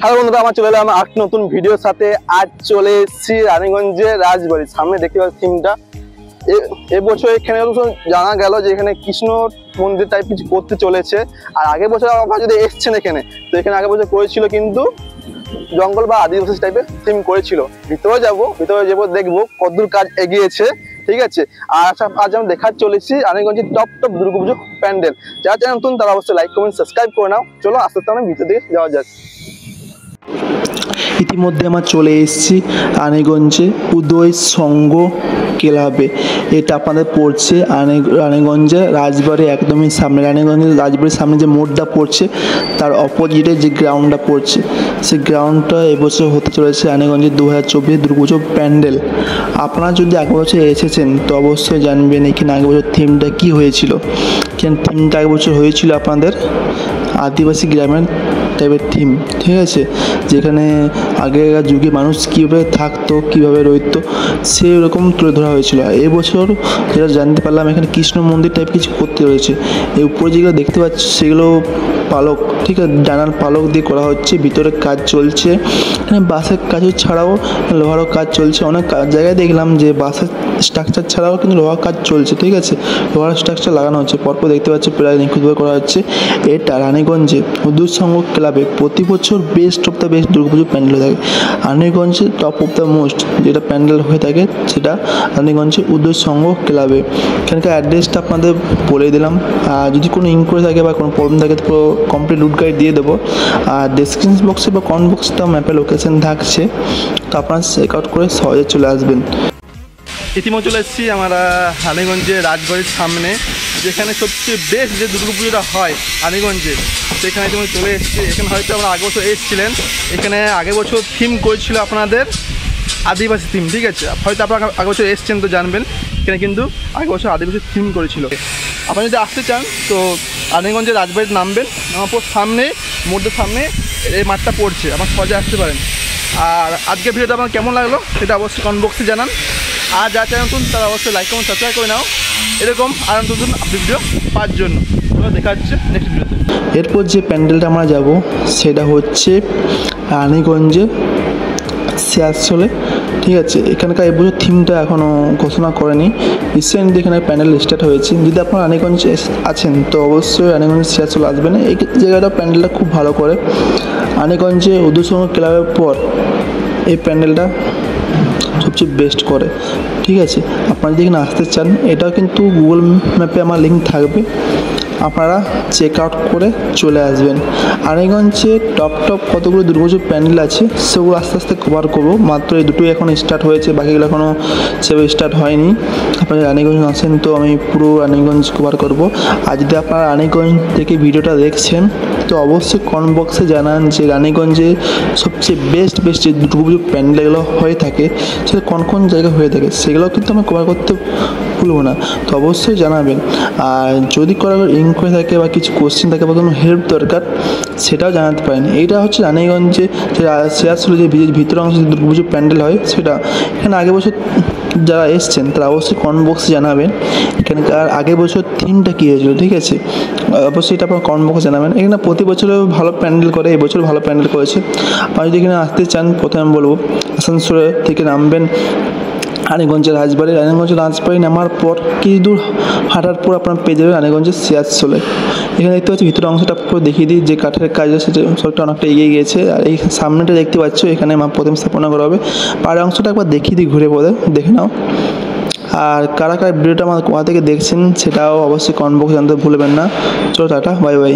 Hello বন্ধুরা, আমার চলে এলাম আর নতুন ভিডিওর সাথে। আজ চলে এসেছি রানীগঞ্জের রাজবাড়ি সামনে। দেখতে পাচ্ছি থিমটা। এবছর এখানে জানা গেল যে এখানে কৃষ্ণ মন্দির টাইপ কিছু করতে চলেছে। আর আগের বছর আপনারা যদি এসছেন এখানে, তো এখানে আগের বছর করেছিল কিন্তু জঙ্গল বা আদিবাসী টাইপের থিম করেছিল। ভিতরে যাবো দেখবো কতদূর কাজ এগিয়েছে। ঠিক আছে, আর আজ আমি দেখার চলেছি রানীগঞ্জের টপ দুর্গাপুজো প্যান্ডেল। যারা চ্যানেল নতুন তারা অবশ্যই লাইক কমেন্ট সাবস্ক্রাইব করে নাও। চলো আস্তে আস্তে আমি ভিতর দিকে যাওয়া যাক। ইতিমধ্যে আমার চলে এসেছি রানীগঞ্জে উদয় সংঘ ক্লাবে। এটা আপনাদের পড়ছে রানীগঞ্জের রাজবাড়ি একদমই সামনে। রানীগঞ্জের রাজবাড়ির সামনে যে মোড়টা পড়ছে তার অপোজিটে যে গ্রাউন্ডটা পড়ছে, সেই গ্রাউন্ডটা এবছর হতে চলেছে রানীগঞ্জের 2024 দুর্গাপুজো প্যান্ডেল। আপনারা যদি আগের বছর এসেছেন তো অবশ্যই জানবেন এখানে আগের বছর থিমটা কী হয়েছিল। থিমটা আগের বছর হয়েছিল আপনাদের আদিবাসী গ্রামের টাইপের থিম। ঠিক আছে, যেখানে আগেকার যুগে মানুষ কীভাবে থাকতো, কীভাবে রইতো, সেই রকম তুলে ধরা হয়েছিল। এবছর যেটা জানতে পারলাম এখানে কৃষ্ণ মন্দির টাইপ কিছু করতে রয়েছে। এই উপরে যেগুলো দেখতে পাচ্ছি সেগুলো পালক, ঠিক আছে, ডানার পালক দিয়ে করা হচ্ছে। ভিতরে কাজ চলছে, এখানে বাঁশের কাজ ছাড়াও লোহারও কাজ চলছে। অনেক জায়গায় দেখলাম যে বাঁশের স্ট্রাকচার ছাড়াও কিন্তু লোহার কাজ চলছে। ঠিক আছে, লোহার স্ট্রাকচার লাগানো হচ্ছে, পরপর দেখতে পাচ্ছি প্রায় নিখুঁতভাবে করা হচ্ছে। এটা রানীগঞ্জে উদয় সংঘ ক্লাবে প্রতি বছর best of the best Durga Puja pandal হয়ে থাকে। রানীগঞ্জে টপ অফ দ্য মোস্ট যেটা প্যান্ডেল হয়ে থাকে সেটা রানীগঞ্জে উদয় সংঘ ক্লাবে। এখানকার অ্যাড্রেসটা আপনাদের বলে দিলাম। আর যদি কোনো ইনকোয়ারি থাকে বা কোনো প্রবলেম থাকে তো কমপ্লিট রুট গাইড দিয়ে দেবো। আর ডেসক্রিপশন বক্সে বা কমেন্ট বক্সটা ম্যাপে লোকেশন থাকছে, তো আপনারা চেক আউট করে সহজে চলে আসবেন। ইতিমধ্যে চলে এসেছি আমরা রানীগঞ্জের রাজবাড়ির সামনে, যেখানে সবচেয়ে বেস্ট যে দুর্গাপুজোটা হয় রানীগঞ্জে, সেখানে ইতিমধ্যে চলে এসেছি। এখানে হয়তো আমরা আগের বছর এসেছিলেন। এখানে আগের বছর থিম করেছিল আপনাদের আদিবাসী থিম। ঠিক আছে, হয়তো আপনারা আগের বছর এসেছেন তো জানবেন এখানে কিন্তু আগের বছর আদিবাসী থিম করেছিল। আপনারা যদি আসতে চান তো রানীগঞ্জের রাজবাড়িতে নামবেন, নামার পর সামনে মোড়ের সামনে এই মাঠটা পড়ছে, আমার সহজে আসতে পারেন। আর আজকের ভিডিওটা আমার কেমন লাগলো সেটা অবশ্যই কমেন্ট বক্সে জানান। আর যা চ্যানেল নতুন তারা অবশ্যই লাইক কমেন্ট সাবস্ক্রাইব করে নাও এরকম আর নতুন ভিডিও পাওয়ার জন্য। দেখা হচ্ছে নেক্সট ভিডিওতে। এরপর যে প্যান্ডেলটা আমরা যাব সেটা হচ্ছে রানীগঞ্জে শেয়ারশোলে। ঠিক আছে, এখানকার এবছর থিমটা এখনও ঘোষণা করেনি, রিসেন্টলি এখানে প্যান্ডেল স্টার্ট হয়েছে। যদি আপনারা রানীগঞ্জে আছেন তো অবশ্যই রানীগঞ্জে শেয়ারশোল আসবেন। এই জায়গাটা প্যান্ডেলটা খুব ভালো করে। রানীগঞ্জে উদয় সংঘ ক্লাবের পর এই প্যান্ডেলটা সবচেয়ে বেস্ট করে। ঠিক আছে, আপনারা যদি এখানে আসতে চান এটাও কিন্তু গুগল ম্যাপে আমার লিঙ্ক থাকবে, আপনারা চেক আউট করে চলে আসবেন। রানীগঞ্জে টপ কতগুলো দুর্গাপুজো প্যান্ডেল আছে সেগুলো আস্তে আস্তে কভার করবো। মাত্র এই দুটোই এখন স্টার্ট হয়েছে, বাকিগুলো এখনও সেভাবে স্টার্ট হয়নি। আপনারা রানীগঞ্জ আসেন তো আমি পুরো রানীগঞ্জ কভার করব। আর যদি আপনারা রানীগঞ্জ থেকে ভিডিওটা দেখছেন তো অবশ্যই কমেন্ট বক্সে জানান যে রানীগঞ্জে সবচেয়ে বেস্ট যে দুর্গাপুজো প্যান্ডেলগুলো হয়ে থাকে সেটা কোন জায়গায় হয়ে থাকে, সেগুলো কিন্তু আমরা কভার করতে ভুলবো না, তো অবশ্যই জানাবেন। আর যদি করার ইনকোয়ারি থাকে বা কিছু কোশ্চেন থাকে বা কোনো হেল্প দরকার সেটাও জানাতে পারেন। এইটা হচ্ছে রানীগঞ্জে যে শেয়ারশোলে যে ভিতর অংশে যে দুর্গাপুজো প্যান্ডেল হয় সেটা। এখানে আগের বছর যারা এসছেন তারা অবশ্যই কমেন্ট বক্সে জানাবেন এখানকার আগের বছর থিমটা কী হয়েছিল। ঠিক আছে, অবশ্যই এটা আপনার কমেন্ট বক্সে জানাবেন। এখানে প্রতি বছরও ভালো প্যান্ডেল করে, এবছর ভালো প্যান্ডেল করেছে। আপনারা যদি এখানে আসতে চান প্রথমে আমি বলবো আসানসোলে থেকে নামবেন রানীগঞ্জের রাজবাড়ি নামার পর কিছু দূর হাঁটার পর আপনার পেয়ে যাবেন রানীগঞ্জের শেয়ারশোলে। এখানে দেখতে পাচ্ছি ভিতরে অংশটা পুরো দেখিয়ে দিই যে কাঠের কাজ আছে, সেটা অনেকটা এগিয়ে গিয়েছে। আর এই সামনেটা দেখতে পাচ্ছ এখানে মা প্রথম স্থাপনা করা হবে। পাড়ের অংশটা একবার দেখিয়ে দিই ঘুরে পড়ে দেখে নাও। আর কারা ভিডিওটা আমার কোথা থেকে দেখছেন সেটাও অবশ্যই কমেন্ট বক্সে জানতে ভুলবেন না। চলো টাটা, বাই বাই।